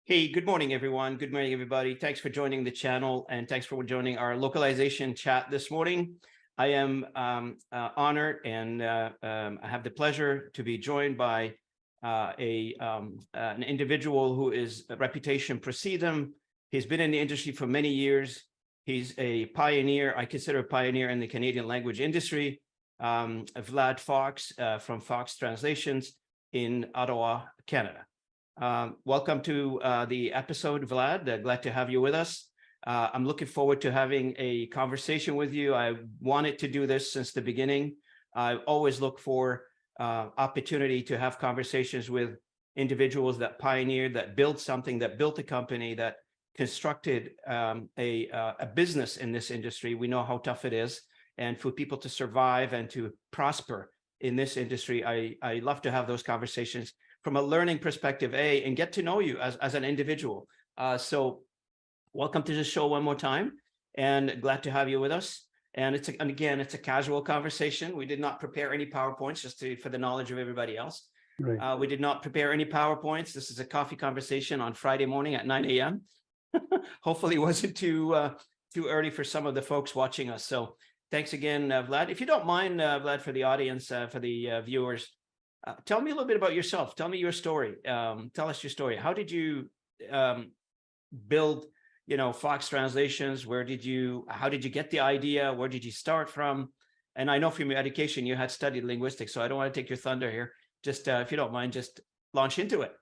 Hey, good morning, everyone. Good morning, everybody. Thanks for joining the channel and thanks for joining our localization chat this morning. I am honored and I have the pleasure to be joined by an individual who is a reputation precedes him. He's been in the industry for many years. He's a pioneer, I consider a pioneer in the Canadian language industry. Vlad Fox from Fox Translations in Ottawa, Canada. Welcome to the episode, Vlad. Glad to have you with us. I'm looking forward to having a conversation with you. I wanted to do this since the beginning. I always look for opportunity to have conversations with individuals that pioneered, that built something, that built a company, that constructed a business in this industry. We know how tough it is. And for people to survive and to prosper in this industry, I love to have those conversations from a learning perspective, and get to know you as an individual. So welcome to the show one more time, and glad to have you with us. And again, it's a casual conversation. We did not prepare any PowerPoints, just for the knowledge of everybody else. Right. We did not prepare any PowerPoints. This is a coffee conversation on Friday morning at 9 a.m. Hopefully it wasn't too early for some of the folks watching us. So thanks again, Vlad. If you don't mind, Vlad, for the audience, for the viewers, tell me a little bit about yourself. Tell me your story. Tell us your story. How did you build, Fox Translations? How did you get the idea? Where did you start from? And I know from your education, you had studied linguistics, so I don't want to take your thunder here. Just, if you don't mind, just launch into it.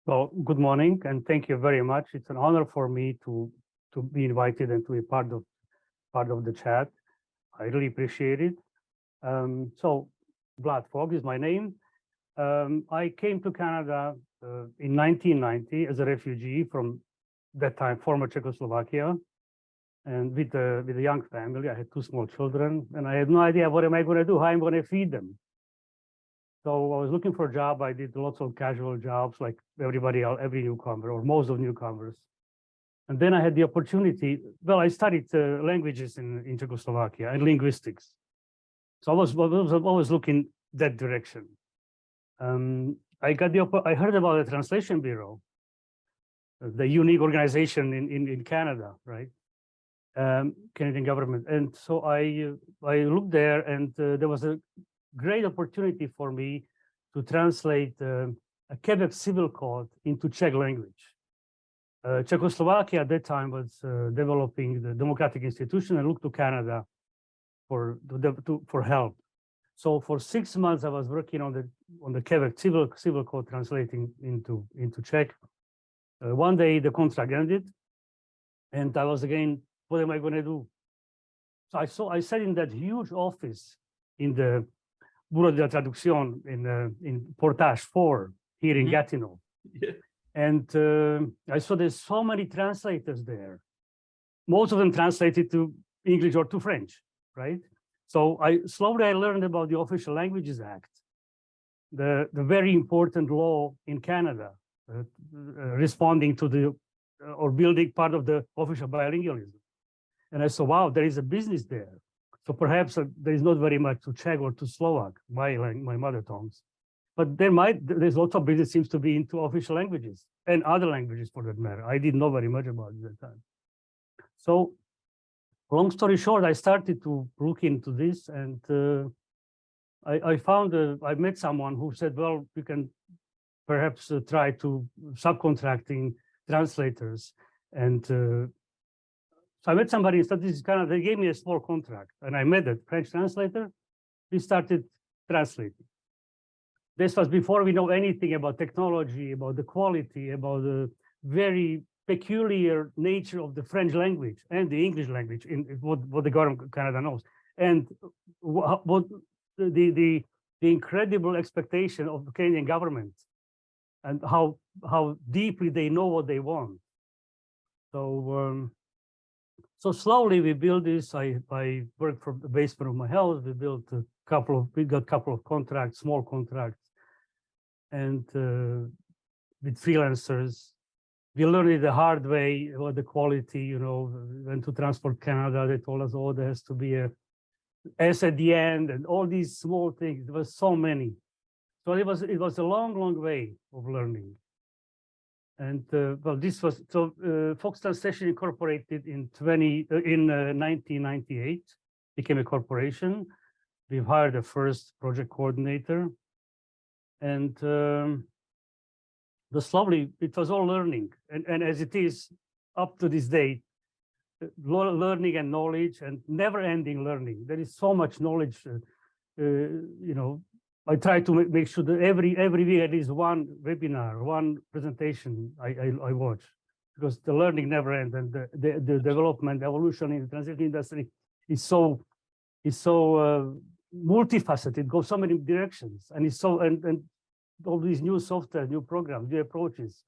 Well, good morning, and thank you very much. It's an honor for me to be invited and to be part of the chat. I really appreciate it. So Vlad Fox is my name. I came to Canada in 1990 as a refugee from that time, former Czechoslovakia, and with a young family. I had two small children, and I had no idea what am I going to do, how I'm going to feed them. So I was looking for a job. I did lots of casual jobs like everybody else, every newcomer, or most of newcomers. And then I had the opportunity. Well, I studied languages in Czechoslovakia and linguistics. So I was always looking that direction. I heard about the Translation Bureau, the unique organization in Canada, right? Canadian government. And so I looked there, and there was a great opportunity for me to translate a Quebec Civil Code into Czech language. Czechoslovakia at that time was developing the democratic institution and looked to Canada for help. So for 6 months, I was working on the Quebec Civil Code, translating into Czech. One day the contract ended, and I was again, what am I going to do? So I sat in that huge office in the Bureau de la Traduction in Portage 4 here in Gatineau. Yeah. And I saw there's so many translators there. Most of them translated to English or to French, right? So I slowly learned about the Official Languages Act, the very important law in Canada, responding to or building part of the official bilingualism. And I saw, wow, there is a business there. So perhaps there is not very much to Czech or to Slovak, my mother tongues. But there's lots of business seems to be into official languages and other languages for that matter. I didn't know very much about it at that time. So long story short, I started to look into this, and I met someone who said, well, you can perhaps try to subcontracting translators. And so I met somebody in Statistics Canada. They gave me a small contract, and I met a French translator. We started translating. This was before we know anything about technology, about the quality, about the very peculiar nature of the French language and the English language, in what the government of Canada knows, and what the incredible expectation of the Canadian government, and how deeply they know what they want. So so slowly we built this. I worked from the basement of my house. We got a couple of contracts, small contracts, and with freelancers. We learned it the hard way about the quality, went to Transport Canada. They told us, oh, there has to be a S at the end, and all these small things. There was so many. So it was a long, long way of learning. And well, this was so Fox Translation incorporated in 1998, became a corporation. We've hired the first project coordinator, and was lovely. It was all learning, and as it is up to this day, learning and knowledge and never-ending learning. There is so much knowledge. You know, I try to make sure that every week at least one webinar, one presentation I watch, because the learning never ends, and the development, evolution in the translation industry is so multifaceted. It goes so many directions, and it's so and all these new software, new programs, new approaches.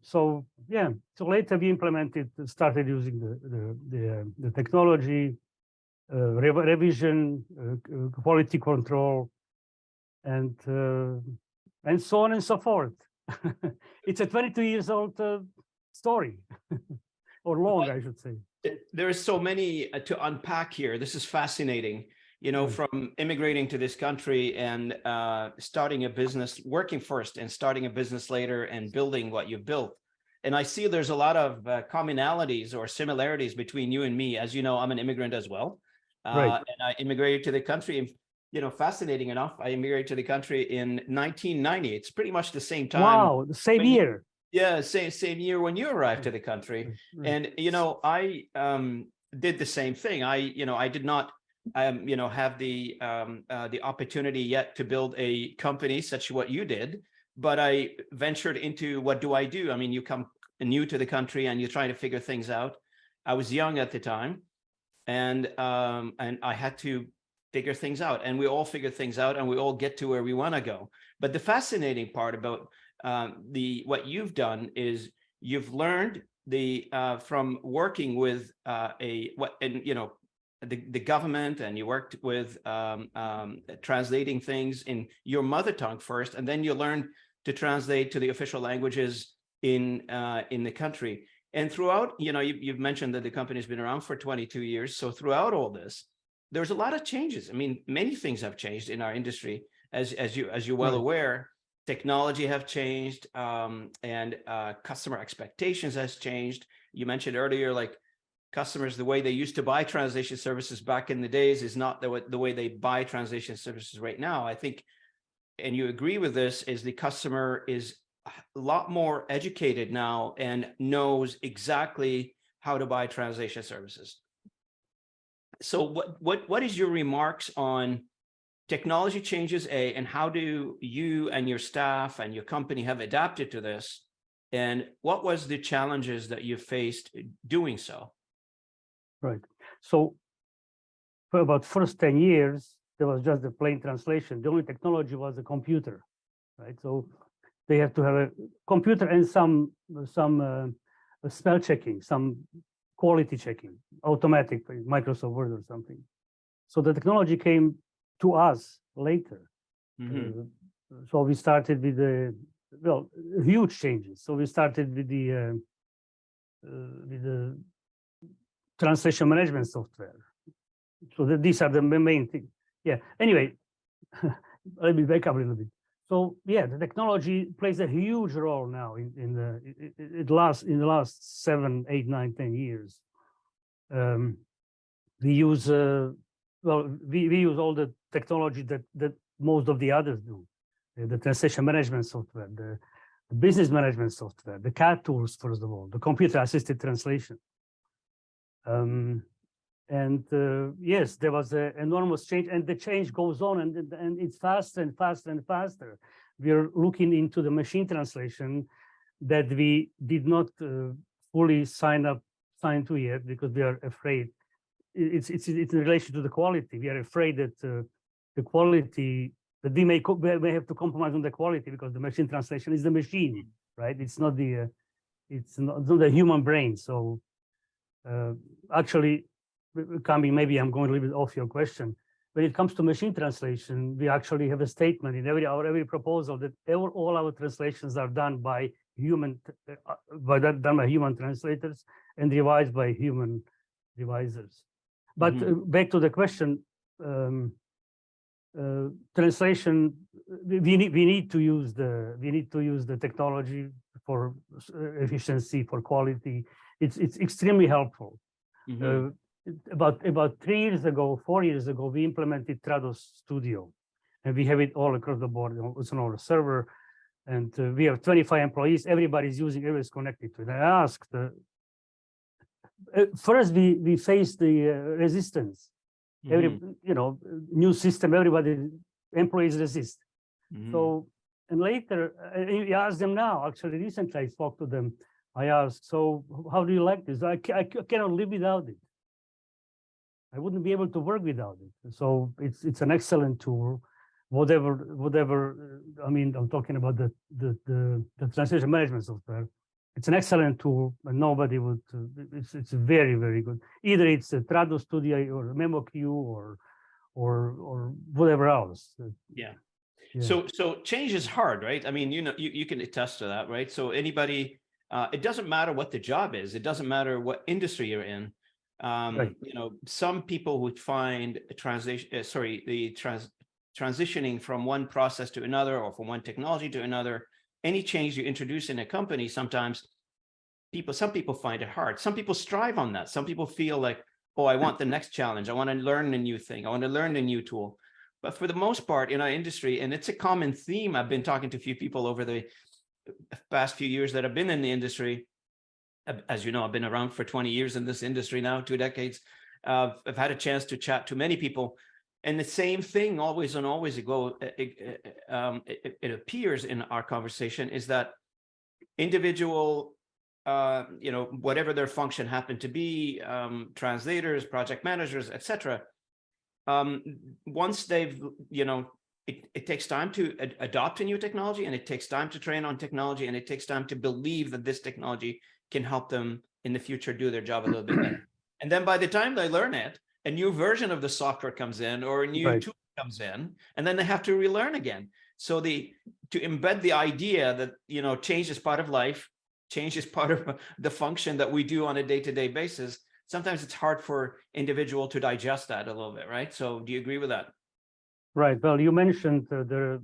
So yeah, so later we started using the technology, revision, quality control, and so on and so forth. It's a 22 years old story, or long, I should say. There is so many to unpack here. This is fascinating. You know, from immigrating to this country and starting a business, working first and starting a business later and building what you've built. And I see there's a lot of commonalities or similarities between you and me. As you know, I'm an immigrant as well. Right. And I immigrated to the country. And, you know, fascinating enough, I immigrated to the country in 1990. It's pretty much the same time. Wow, the same year. Yeah, same year when you arrived to the country. Right. And, you know, I did the same thing. I did not have the opportunity yet to build a company such as what you did, but I ventured into what do I do? I mean, you come new to the country and you're trying to figure things out. I was young at the time, and I had to figure things out, and we all figure things out, and we all get to where we want to go. But the fascinating part about what you've done is you've learned from working with the government, and you worked with translating things in your mother tongue first, and then you learned to translate to the official languages in the country. And throughout, you know, you've mentioned that the company's been around for 22 years. So throughout all this, there's a lot of changes. I mean, many things have changed in our industry, as you're well aware. Technology have changed, and customer expectations has changed. You mentioned earlier, like, customers, the way they used to buy translation services back in the days is not the way they buy translation services right now. I think, and you agree with this, is the customer is a lot more educated now and knows exactly how to buy translation services. So what is your remarks on technology changes, and how do you and your staff and your company have adapted to this? And what was the challenges that you faced doing so? Right. So for about first 10 years, there was just the plain translation. The only technology was the computer, right? So they have to have a computer and some spell checking, some quality checking, automatic, Microsoft Word or something. So the technology came to us later. So we started with the huge changes. So we started with the translation management software. So these are the main things. Yeah. Anyway, let me back up a little bit. So yeah, the technology plays a huge role now in the last 7, 8, 9, 10 years. We use we use all the technology that most of the others do. The translation management software, the business management software, the CAD tools, first of all, the computer-assisted translation. Yes, there was an enormous change, and the change goes on, and it's faster and faster and faster. We are looking into the machine translation that we did not fully sign to yet, because we are afraid. It's in relation to the quality. We are afraid that the quality, that we may have to compromise on the quality, because the machine translation is the machine, right? It's not the human brain. So actually, maybe I'm going a little bit off your question. When it comes to machine translation, we actually have a statement in every proposal that all our translations are done by human translators and revised by human revisers. But back to the question, translation we need to use the technology for efficiency, for quality. It's extremely helpful. Mhm. About 3 years ago, 4 years ago, we implemented Trados Studio, and we have it all across the board. It's on our server, and we have 25 employees. Everybody's using, everybody's connected to it. I asked, first we faced the resistance. Every Mhm. new system, everybody, employees resist. Mhm. So, and later, I asked them now, actually recently I spoke to them. I asked, so how do you like this? I cannot live without it. I wouldn't be able to work without it. So it's an excellent tool. Whatever. I mean, I'm talking about the translation management software. It's an excellent tool, and nobody would. It's very, very good. Either it's a Trados Studio or MemoQ or whatever else. Yeah. Yeah. So change is hard, right? I mean, you can attest to that, right? So anybody, it doesn't matter what the job is. It doesn't matter what industry you're in. Right. Some people would find transitioning from one process to another, or from one technology to another, any change you introduce in a company, sometimes some people find it hard. Some people strive on that. Some people feel like, oh, I want the next challenge. I want to learn a new thing. I want to learn a new tool. But for the most part in our industry, and it's a common theme, I've been talking to a few people over the past few years that have been in the industry. As you know, I've been around for 20 years in this industry now, 2 decades. I've had a chance to chat to many people, and the same thing always and always ago, it appears in our conversation, is that individual, whatever their function happened to be, translators, project managers, etc. Once they've, it takes time to adopt a new technology, and it takes time to train on technology, and it takes time to believe that this technology can help them in the future do their job a little bit better. And then by the time they learn it, a new version of the software comes in, or a new tool comes in, and then they have to relearn again. So to embed the idea that, change is part of life, change is part of the function that we do on a day-to-day basis, sometimes it's hard for individual to digest that a little bit, right? So do you agree with that? Right. Well, you mentioned the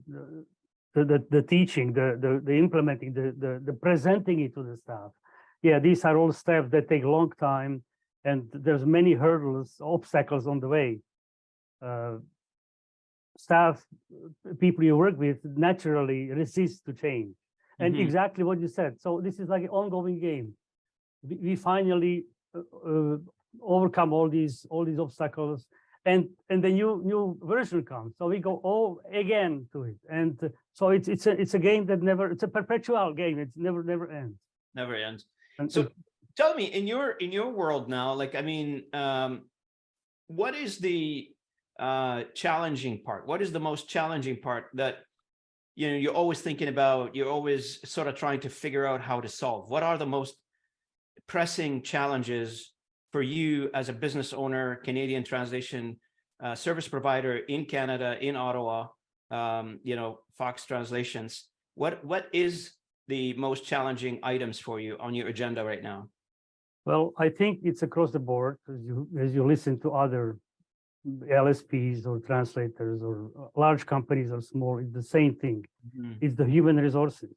teaching, the implementing, the presenting it to the staff. Yeah, these are all steps that take a long time, and there's many hurdles, obstacles on the way. Staff, people you work with, naturally resist to change. And exactly what you said. So this is like an ongoing game. We finally overcome all these obstacles, and the new version comes. So we go again to it, and so it's a game that it's a perpetual game. It's never ends. Never ends. And so tell me, in your world now, what is the challenging part? What is the most challenging part that you're always thinking about? You're always sort of trying to figure out how to solve. What are the most pressing challenges for you as a business owner, Canadian translation service provider in Canada, in Ottawa, Fox Translations? What is the most challenging items for you on your agenda right now? Well, I think it's across the board. As you listen to other LSPs or translators or large companies or small, it's the same thing. It's the human resources.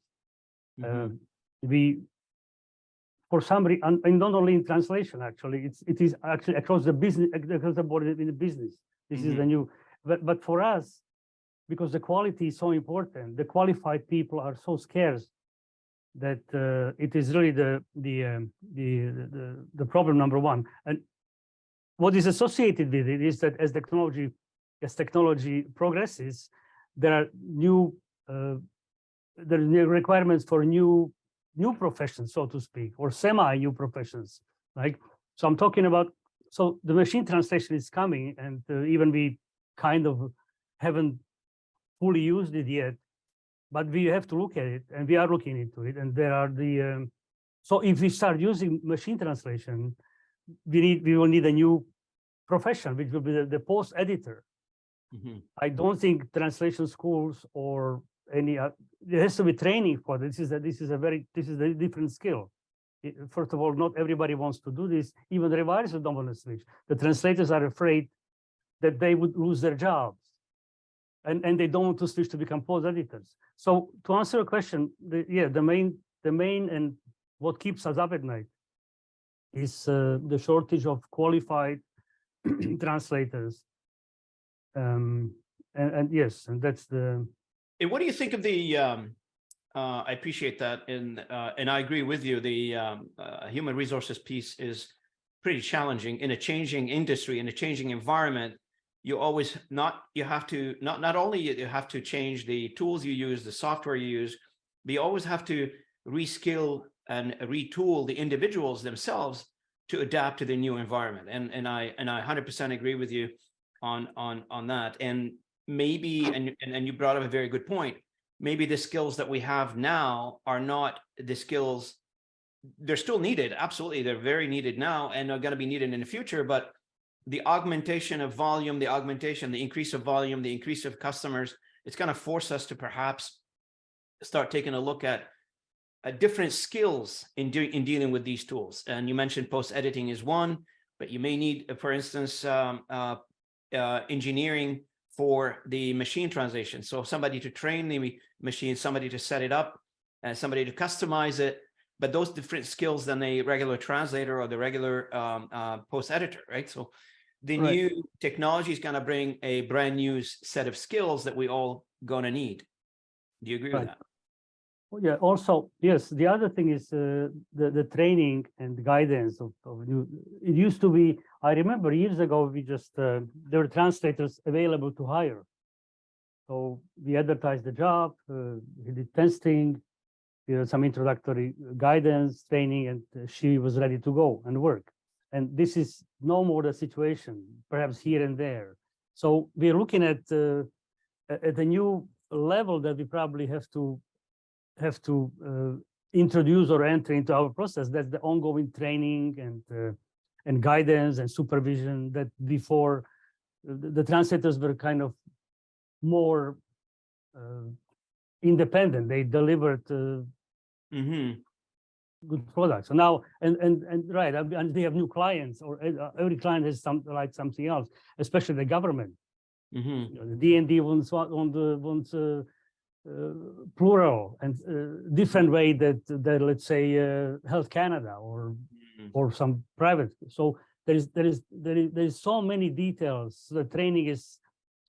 For some reason, and not only in translation, actually, it is actually across the business, across the board in the business. This is the new, but for us, because the quality is so important, the qualified people are so scarce that it is really the problem number one. And what is associated with it is that as technology progresses, there are new requirements for new professions, so to speak, or semi-new professions. Like, so I'm talking about, so the machine translation is coming, and even we kind of haven't fully used it yet, but we have to look at it, and we are looking into it. And there are so if we start using machine translation, we will need a new profession, which will be the post editor. I don't think translation schools or any there has to be training for this. This is a different skill. First of all, not everybody wants to do this. Even the revisers don't want to switch. The translators are afraid that they would lose their jobs. and they don't want to switch to become post editors. So to answer your question, the main and what keeps us up at night is the shortage of qualified translators. And yes, and that's the. And what do you think of the? I appreciate that, and I agree with you. The human resources piece is pretty challenging in a changing industry, in a changing environment. You always not only you have to change the tools you use, the software you use, but you always have to reskill and retool the individuals themselves to adapt to the new environment. And I 100% agree with you on that. And maybe and you brought up a very good point. Maybe the skills that we have now are not the skills. They're still needed. Absolutely, they're very needed now, and are going to be needed in the future. But the augmentation of volume, the increase of volume, the increase of customers, it's going to force us to perhaps start taking a look at different skills in dealing with these tools. And you mentioned post-editing is one, but you may need, for instance, engineering for the machine translation. So somebody to train the machine, somebody to set it up, and somebody to customize it. But those different skills than a regular translator or the regular post-editor, right? So the new technology is going to bring a brand new set of skills that we all going to need. Do you agree with that? Well, yeah. Also, yes. The other thing is the training and guidance of new. It used to be. I remember years ago, we just there were translators available to hire. So we advertised the job. We did testing. Some introductory guidance, training, and she was ready to go and work. And this is no more the situation, perhaps here and there. So we're looking at a new level that we probably have to introduce or enter into our process. That's the ongoing training and guidance and supervision that before the translators were kind of more independent. They delivered good products. So now and right, and they have new clients, or every client has something else, especially the government. The D&D wants plural and different way that let's say Health Canada or some private. So there is so many details. The training is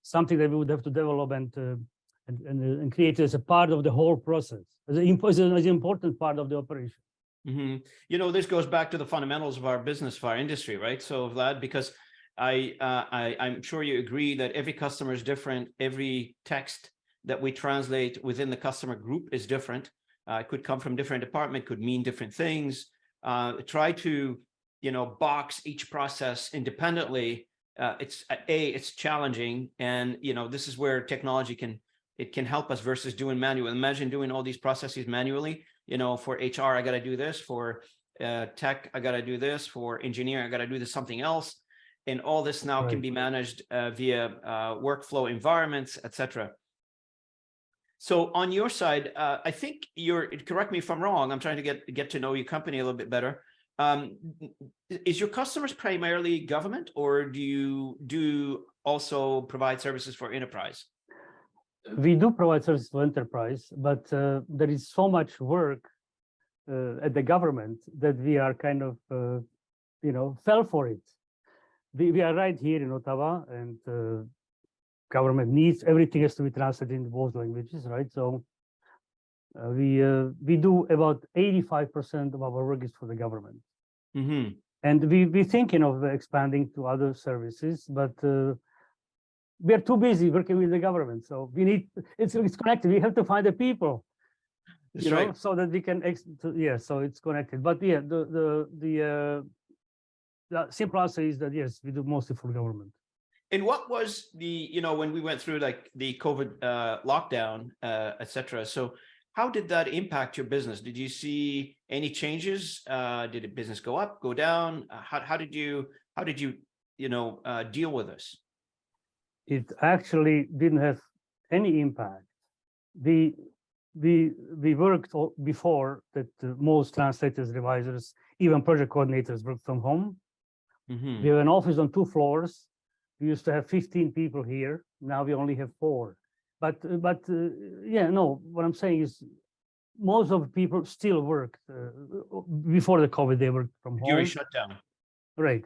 something that we would have to develop and create as a part of the whole process, as an important part of the operation. This goes back to the fundamentals of our business, of our industry, right? So Vlad, because I'm sure you agree that every customer is different. Every text that we translate within the customer group is different. It could come from different department, could mean different things. Try to, box each process independently. It's challenging, and this is where technology can help us versus doing manual. Imagine doing all these processes manually. For HR, I got to do this. For tech, I got to do this. For engineering, I got to do this something else. And all this now can be managed via workflow environments, etc. So on your side, I think correct me if I'm wrong. I'm trying to get to know your company a little bit better. Is your customers primarily government, or do you also provide services for enterprise? We do provide services for enterprise, but there is so much work at the government that we are kind of, fell for it. We are right here in Ottawa, and government needs everything has to be translated in both languages, right? So we do about 85% of our work is for the government, and we're thinking of expanding to other services, but we are too busy working with the government. So we need it's connected. We have to find the people, That's right. so that we can so it's connected. But yeah, the simple answer is that yes, we do mostly for government. And what was when we went through like the COVID lockdown, etc. So how did that impact your business? Did you see any changes? Did the business go up, go down? How did you deal with this? It actually didn't have any impact. We worked before that most translators, revisers, even project coordinators worked from home. We have an office on 2 floors. We used to have 15 people here. Now we only have 4. yeah, no, what I'm saying is most of the people still worked before the COVID, they worked from home. During shutdown. Right.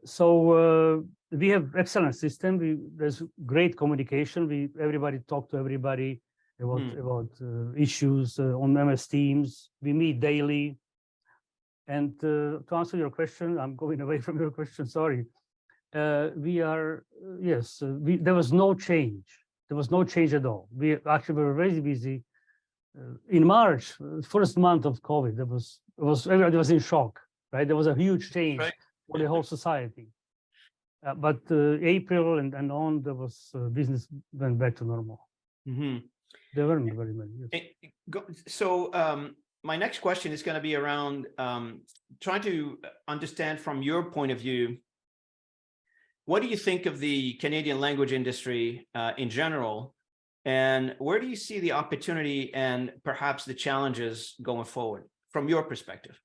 So we have excellent system. There's great communication. Everybody talk to everybody about issues on MS Teams. We meet daily. And to answer your question, I'm going away from your question. Sorry. We are there was no change. There was no change at all. We actually were very busy. In March, first month of COVID, everybody was in shock, right? There was a huge change. Right. For the whole society. But April and on, there was business went back to normal. There weren't very many. Yes. So my next question is going to be around trying to understand from your point of view, what do you think of the Canadian language industry in general? And where do you see the opportunity and perhaps the challenges going forward from your perspective?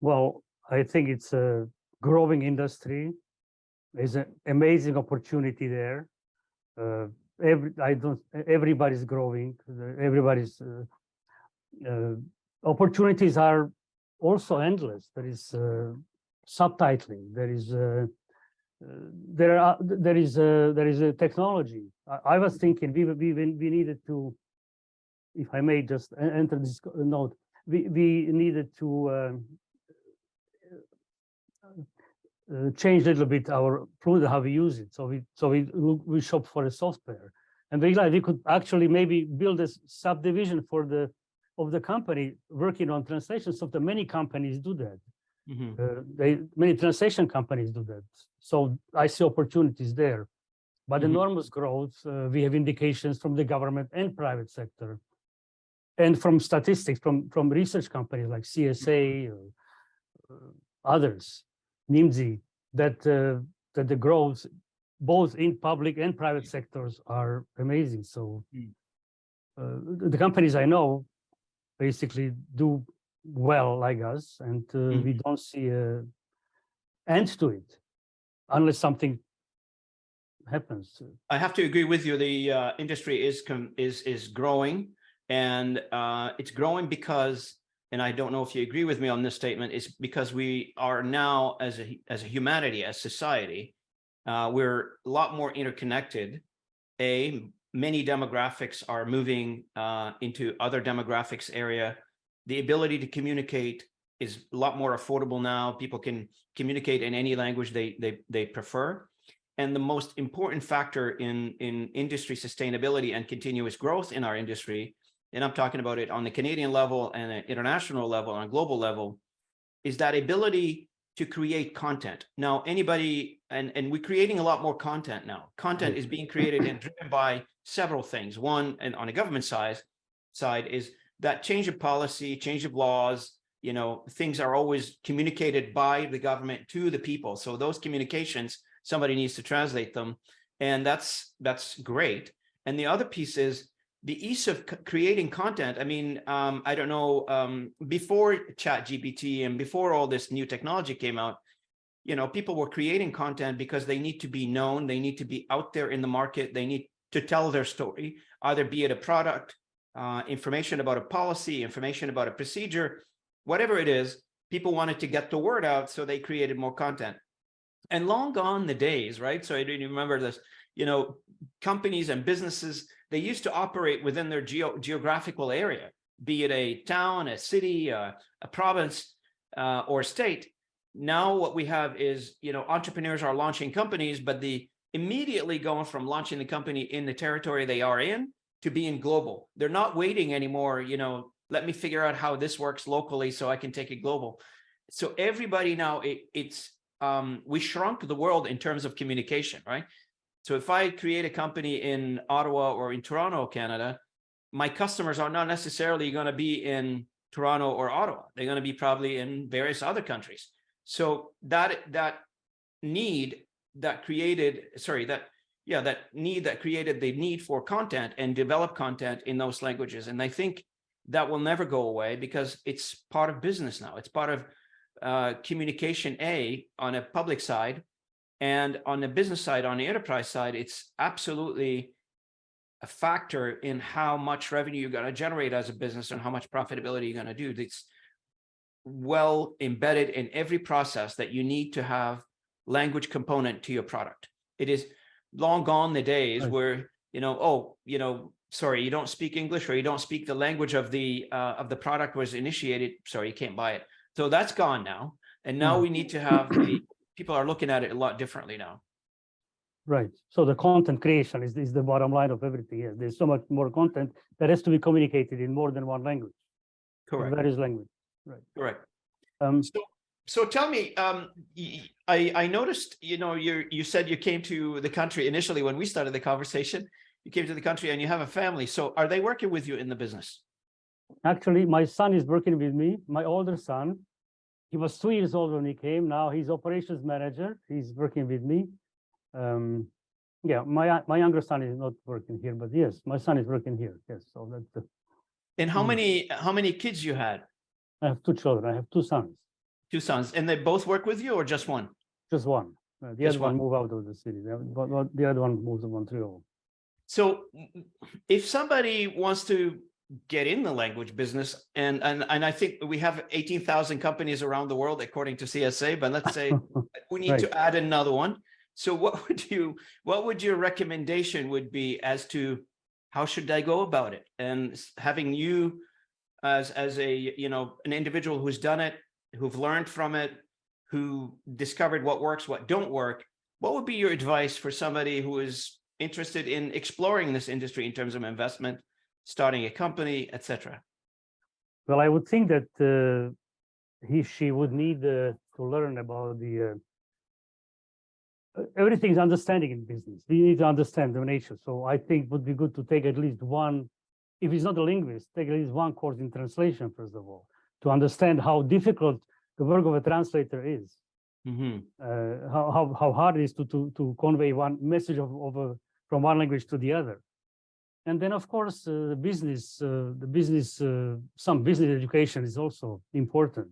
Well, I think it's a growing industry. There's an amazing opportunity there. Everybody's growing. Everybody's opportunities are also endless. There is subtitling. There is a technology. I was thinking we needed to, if I may just enter this note, we needed to change a little bit our product, how we use it. So we shop for a software, and we could actually maybe build a subdivision of the company working on translation software. Many companies do that. Many translation companies do that. So I see opportunities there, but enormous growth. We have indications from the government and private sector, and from statistics from research companies like CSA or others. NIMSI, that the growth both in public and private sectors are amazing. So the companies I know basically do well like us, and we don't see an end to it unless something happens. I have to agree with you. The industry is growing, and it's growing because, and I don't know if you agree with me on this statement, is because we are now, as a humanity, as society, we're a lot more interconnected. Many demographics are moving into other demographics area. The ability to communicate is a lot more affordable now. People can communicate in any language they prefer. And the most important factor in industry sustainability and continuous growth in our industry, and I'm talking about it on the Canadian level and an international level, on a global level, is that ability to create content. Now, anybody, and we're creating a lot more content now. Content is being created and driven by several things. One, and on a government side is that change of policy, change of laws, things are always communicated by the government to the people. So those communications, somebody needs to translate them. And that's great. And the other piece is the ease of creating content. I mean, I don't know, before ChatGPT and before all this new technology came out, people were creating content because they need to be known. They need to be out there in the market. They need to tell their story, either be it a product, information about a policy, information about a procedure, whatever it is. People wanted to get the word out, so they created more content. And long gone the days, right? So I do remember this, companies and businesses, they used to operate within their geographical area, be it a town, a city, a province, or a state. Now what we have is, entrepreneurs are launching companies, but immediately going from launching the company in the territory they are in to being global. They're not waiting anymore, let me figure out how this works locally so I can take it global. So everybody now, we shrunk the world in terms of communication, right? So if I create a company in Ottawa or in Toronto, Canada, my customers are not necessarily going to be in Toronto or Ottawa. They're going to be probably in various other countries. So that need that created the need for content and develop content in those languages. And I think that will never go away because it's part of business now. It's part of communication on a public side. And on the business side, on the enterprise side, it's absolutely a factor in how much revenue you're going to generate as a business and how much profitability you're going to do. It's well embedded in every process that you need to have language component to your product. It is long gone the days where, sorry, you don't speak English or you don't speak the language of the product was initiated. Sorry, you can't buy it. So that's gone now. And now we need to have people are looking at it a lot differently now. Right. So the content creation is the bottom line of everything. Yes, there's so much more content that has to be communicated in more than one language. Correct. Various language. Right. Correct. So tell me, I noticed, you said you came to the country initially when we started the conversation. You came to the country and you have a family. So are they working with you in the business? Actually, my son is working with me. My older son, he was 2 years old when he came. Now he's operations manager. He's working with me. Yeah, my younger son is not working here, but yes, my son is working here. Yes, so that's the. And how many kids you had? I have 2 children. I have 2 sons. 2 sons, and they both work with you, or just one? Just one. The other one moved out of the city. The other one moved to Montreal. So, if somebody wants to get in the language business, and I think we have 18,000 companies around the world according to CSA, but let's say we need to add another one. So what would your recommendation would be as to how should I go about it? And having you as a, an individual who's done it, who've learned from it, who discovered what works, what don't work, what would be your advice for somebody who is interested in exploring this industry in terms of investment, starting a company, etc.? Well, I would think that she would need to learn about the everything's understanding in business. You need to understand the nature. So I think it would be good to take at least one, if he's not a linguist, take at least one course in translation, first of all, to understand how difficult the work of a translator is. How hard it is to convey one message from one language to the other. And then, of course, some business education is also important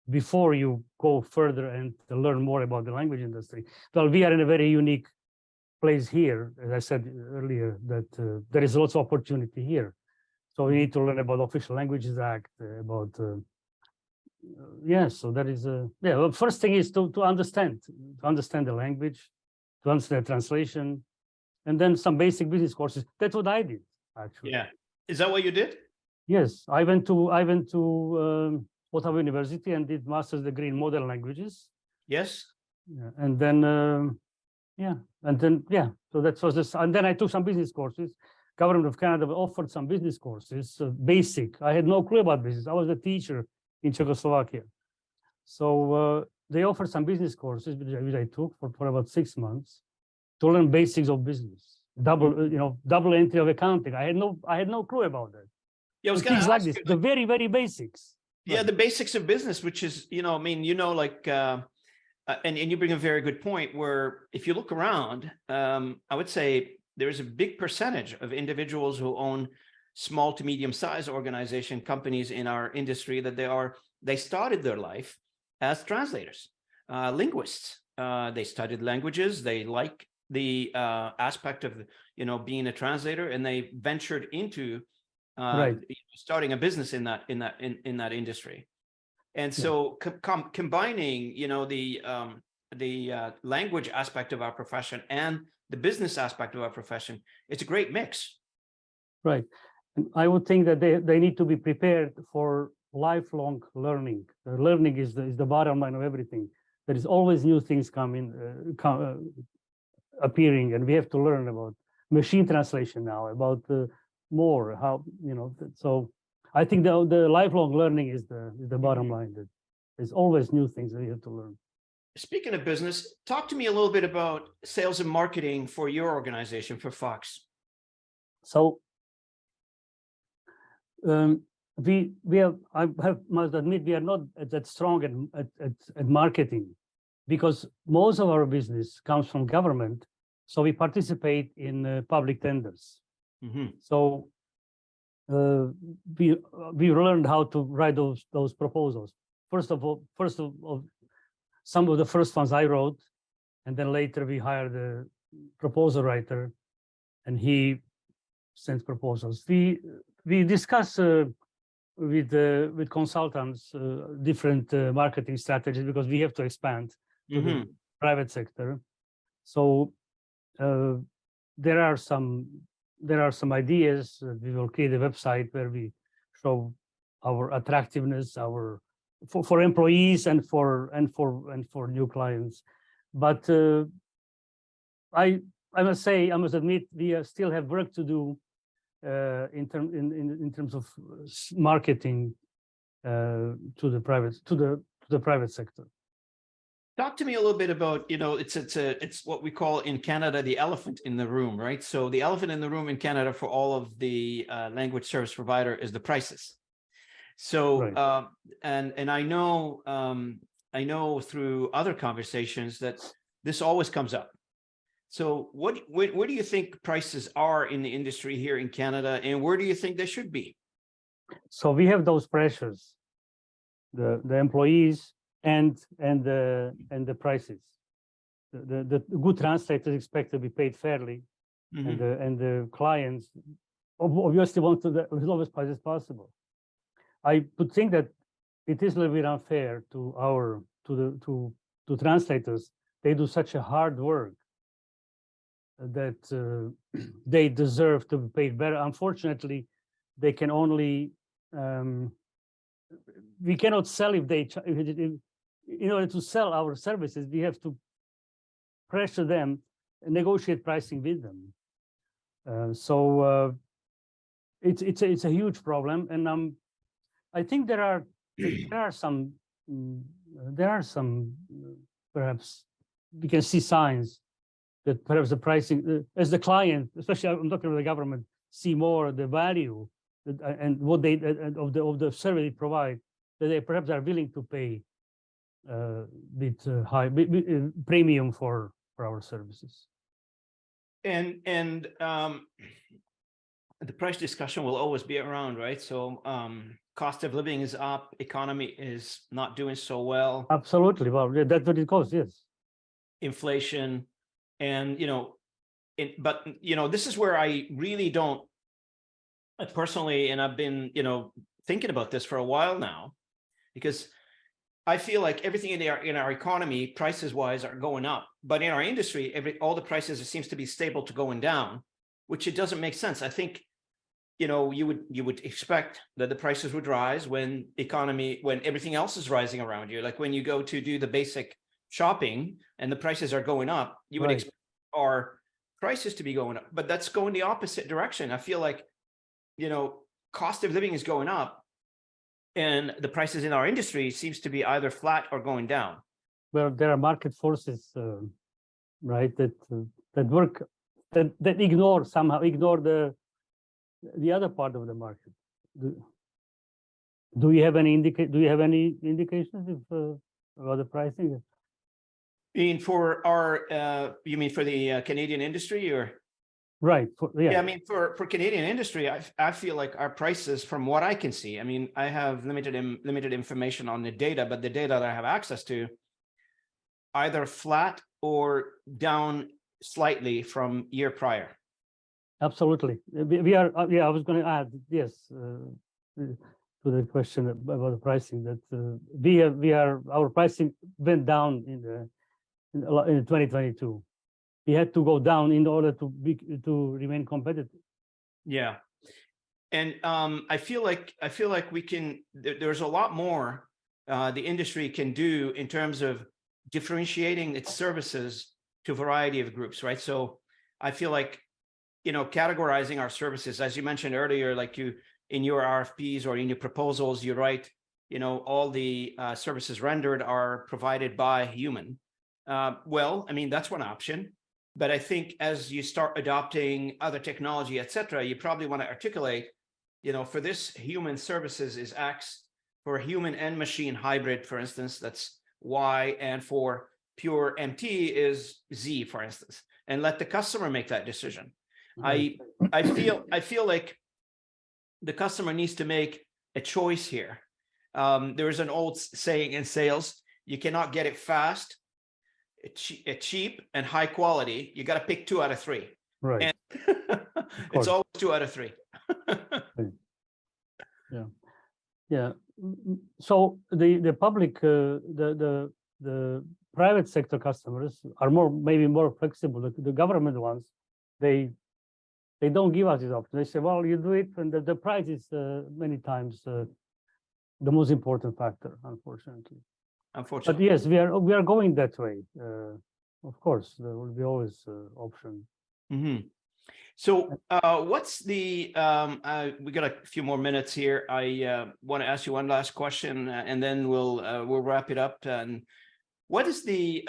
before you go further and learn more about the language industry. Well, we are in a very unique place here, as I said earlier, that there is lots of opportunity here. So we need to learn about Official Languages Act, about, so that is, well, first thing is to understand the language, to understand the translation, and then some basic business courses. That's what I did, actually. Yeah. Is that what you did? Yes, I went to Ottawa University and did master's degree in modern languages. Yes. Yeah, and then so that was this. And then I took some business courses. Government of Canada offered some business courses, basic. I had no clue about business. I was a teacher in Czechoslovakia. So they offered some business courses, which I took for about 6 months to learn basics of business, double entry of accounting. I had no clue about that. Yeah, I was things like this, the very, very basics. Yeah, the basics of business, which is, and you bring a very good point where if you look around, I would say there's a big percentage of individuals who own small to medium sized organization companies in our industry that they started their life as translators, linguists. They studied languages. They like the aspect of, being a translator, and they ventured into starting a business in that industry. And so combining, the language aspect of our profession and the business aspect of our profession, it's a great mix. Right. And I would think that they need to be prepared for lifelong learning. Learning is the bottom line of everything. There is always new things appearing, and we have to learn about machine translation now, about more how, so I think the lifelong learning is the bottom line. That there's always new things that you have to learn. Speaking of business, talk to me a little bit about sales and marketing for your organization, for Fox. So I must admit, we are not that strong at marketing, because most of our business comes from government. So we participate in public tenders. So we learned how to write those proposals. First of all, some of the first ones I wrote, And then later we hire the proposal writer, and he sends proposals. We discuss with consultants different marketing strategies, because we have to expand to the private sector. So there are some ideas. We will create a website where we show our attractiveness, our for employees and for new clients. But I must admit, we still have work to do in terms of marketing to the private sector. Talk to me a little bit about, it's what we call in Canada the elephant in the room, right? So the elephant in the room in Canada for all of the language service provider is the prices. So right. And I know through other conversations that this always comes up. So where do you think prices are in the industry here in Canada, and where do you think they should be? So we have those pressures, the employees and the prices. The good translators expect to be paid fairly, and the clients obviously want to the lowest price as possible. I would think that it is a little bit unfair to translators. They do such a hard work that they deserve to be paid better. Unfortunately, they can only we cannot sell if in order to sell our services, we have to pressure them and negotiate pricing with them. So it's a huge problem, and I think there are some perhaps we can see signs that perhaps the pricing, as the client, especially I'm talking about the government, see more the value and what they of the service they provide, that they perhaps are willing to pay bit high premium for our services. And the price discussion will always be around, right? So cost of living is up, economy is not doing so well. Absolutely. Well, that's what it goes, yes. Inflation, and but this is where I really don't personally, and I've been thinking about this for a while now, because I feel like everything in our economy, prices wise, are going up, but in our industry, all the prices seems to be stable to going down, which it doesn't make sense. I think you would expect that the prices would rise when everything else is rising around you. Like when you go to do the basic shopping and the prices are going up, you would expect our prices to be going up, but that's going the opposite direction. I feel like cost of living is going up, and the prices in our industry seems to be either flat or going down. Well, there are market forces, right, that work that ignore the other part of the market. Do you have any indications about the pricing? You mean for the Canadian industry, or? Right. Yeah. I mean, for Canadian industry, I feel like our prices, from what I can see, I mean, I have limited information on the data, but the data that I have access to, either flat or down slightly from year prior. Absolutely. We are. I was going to add yes to the question about the pricing, that our pricing went down in 2022. We had to go down in order to remain competitive. Yeah, and I feel like we can. There's a lot more the industry can do in terms of differentiating its services to a variety of groups, right? So I feel like categorizing our services, as you mentioned earlier, like in your RFPs or in your proposals, you write, all the services rendered are provided by a human. Well, I mean, that's one option. But I think as you start adopting other technology, et cetera, you probably want to articulate, for this human services is X, for human and machine hybrid, for instance, that's Y, and for pure MT is Z, for instance, and let the customer make that decision. I feel like the customer needs to make a choice here. There's an old saying in sales: you cannot get it fast. cheap and high quality, you got to pick 2 out of 3. Right. And course. it's always 2 out of 3. Yeah. Yeah. So the public, the private sector customers are maybe more flexible. The government ones, they don't give us this option. They say, well, you do it, and the price is many times the most important factor, unfortunately. But yes, we are going that way. Of course, there will be always option. Mm-hmm. So what's the, we got a few more minutes here. I want to ask you one last question, and then we'll wrap it up. And what is the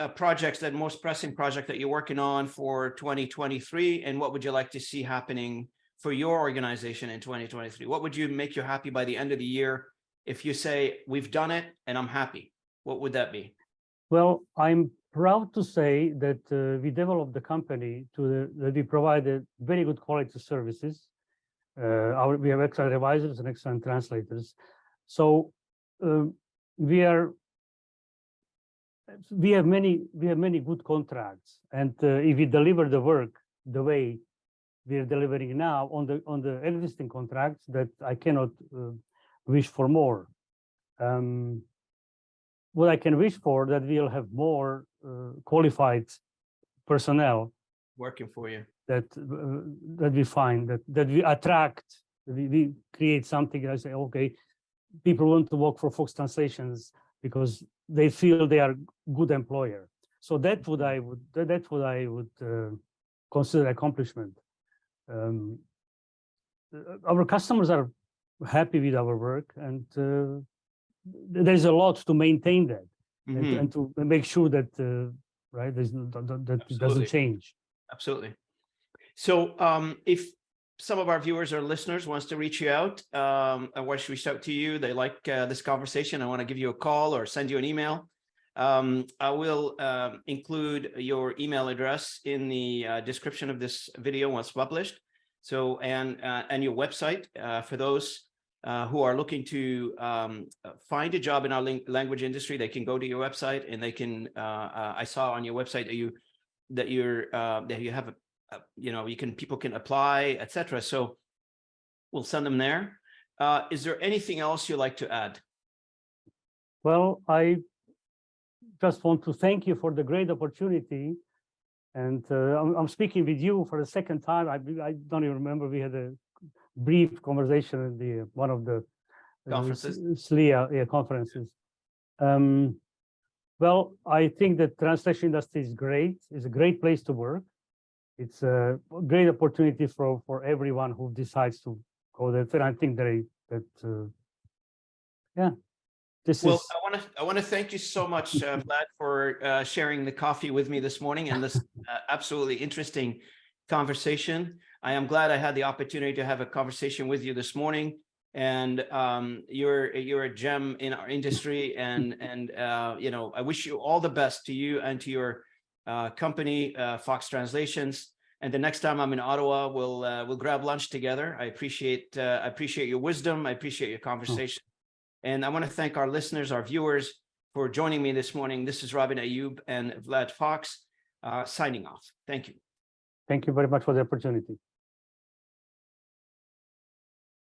most pressing project that you're working on for 2023? And what would you like to see happening for your organization in 2023? What would you make you happy by the end of the year? If you say, we've done it and I'm happy, what would that be? Well, I'm proud to say that we developed the company that we provided very good quality services. We have excellent revisers and excellent translators. So we have many good contracts, and if we deliver the work the way we are delivering now on the existing contracts, that I cannot wish for more. What I can wish for, that we'll have more qualified personnel working for you. That we find that we attract, we create something. I say, okay, people want to work for Fox Translations because they feel they are good employer. So that's what I would consider accomplishment. Our customers are happy with our work, and there's a lot to maintain that, and to make sure that right, that it doesn't change. Absolutely. So if some of our viewers or listeners wants to reach you out, and want to reach out to you, they like this conversation, I want to give you a call or send you an email, I will include your email address in the description of this video once published. So and your website for those who are looking to find a job in our language industry. They can go to your website, and they can. I saw on your website that you have people can apply, etc. So we'll send them there. Is there anything else you'd like to add? Well, I just want to thank you for the great opportunity, and I'm speaking with you for the second time. I don't even remember, we had a brief conversation in one of the conferences. SLIA conferences. Well, I think the translation industry is great. It's a great place to work. It's a great opportunity for everyone who decides to go there. And I think yeah. Well, I want to thank you so much, Vlad, for sharing the coffee with me this morning and this absolutely interesting conversation. I am glad I had the opportunity to have a conversation with you this morning. And you're a gem in our industry, and I wish you all the best, to you and to your company, Fox Translations. And the next time I'm in Ottawa, we'll grab lunch together. I appreciate your wisdom. I appreciate your conversation. And I want to thank our listeners, our viewers, for joining me this morning. This is Robin Ayub and Vlad Fox signing off. Thank you. Thank you very much for the opportunity.